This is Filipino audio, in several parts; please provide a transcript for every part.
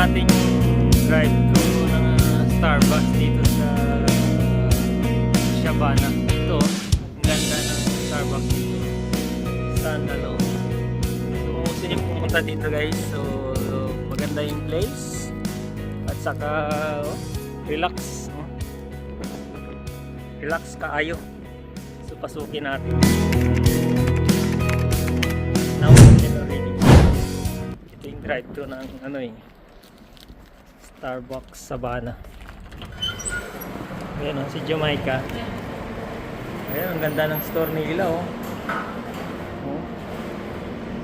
natin yung drive-thru ng Starbucks dito sa Shabana. Ito, ang ganda ng Starbucks dito. Standalone. So, kung gusto nyo pumunta dito guys, so maganda yung place. At saka, relax. Relax kaayo. So, pasukin natin. Now, already. Ito yung drive-thru ng Starbucks Sabana. Ayan o, si Jamaica. Ayan, ang ganda ng store nila oh.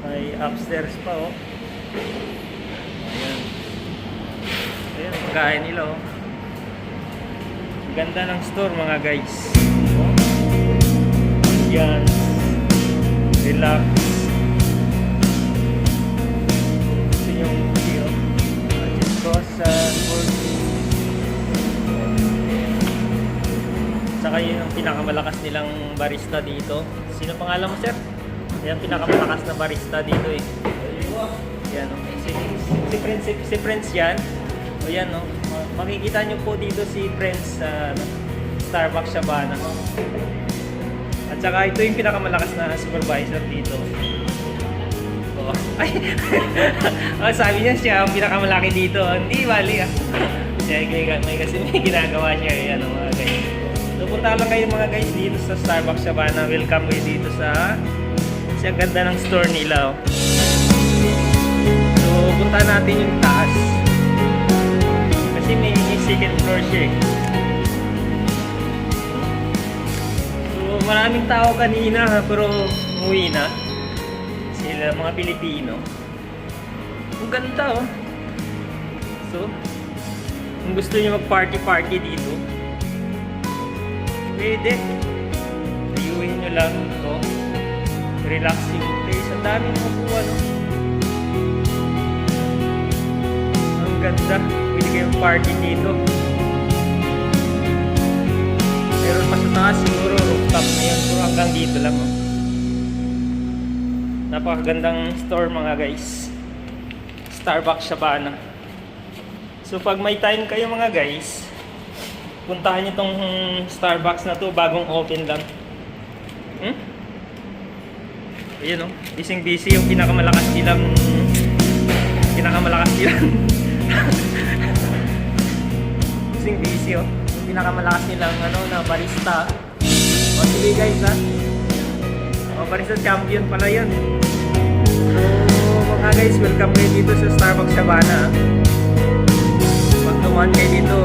May upstairs pa oh. Ayan. Ayan, pagkain nila oh. Ang ganda ng store mga guys. Yan. Relax. Ito yung video. Just cross saka yung pinakamalakas nilang barista dito. Sino pangalan mo sir? Yan pinakamalakas na barista dito eh. Yan oh. Si Prince yan. O yan oh. Makikita nyo po dito si Prince sa Starbucks Shabana. At saka ito yung pinakamalakas na supervisor dito. Oh. Ay. Oh, sabi niya siya ang pinakamalaki dito. Hindi bali ah. May kasi may ginagawa siya yan mga guys. So punta lang kayo mga guys dito sa Starbucks Shabana. Welcome kayo dito sa ang ganda ng store nila. Oh. So punta natin yung taas. Kasi may second floor siya eh. So maraming tao kanina pero umuwi na. Sila mga Pilipino. Ang ganda oh. So kung gusto niyo mag-party dito, pwede. Ayuhin nyo lang ito. Relaxing place. Ang daming mabuha no? Ang ganda. Pwede kayong party dito. Pero mas taas siguro rooftop na yun. Pero hanggang dito lang oh. Napakagandang store mga guys. Starbucks Shabana. So pag may time kayo mga guys, puntahan nyo tong Starbucks na to, bagong open lang. Ayan o, busy yung pinakamalakas nilang busy o, yung pinakamalakas nilang na barista. O sige guys ha, o barista champion pala yun. So mga guys, welcome kayo dito sa Starbucks Shabana. Pag tumahan kayo dito,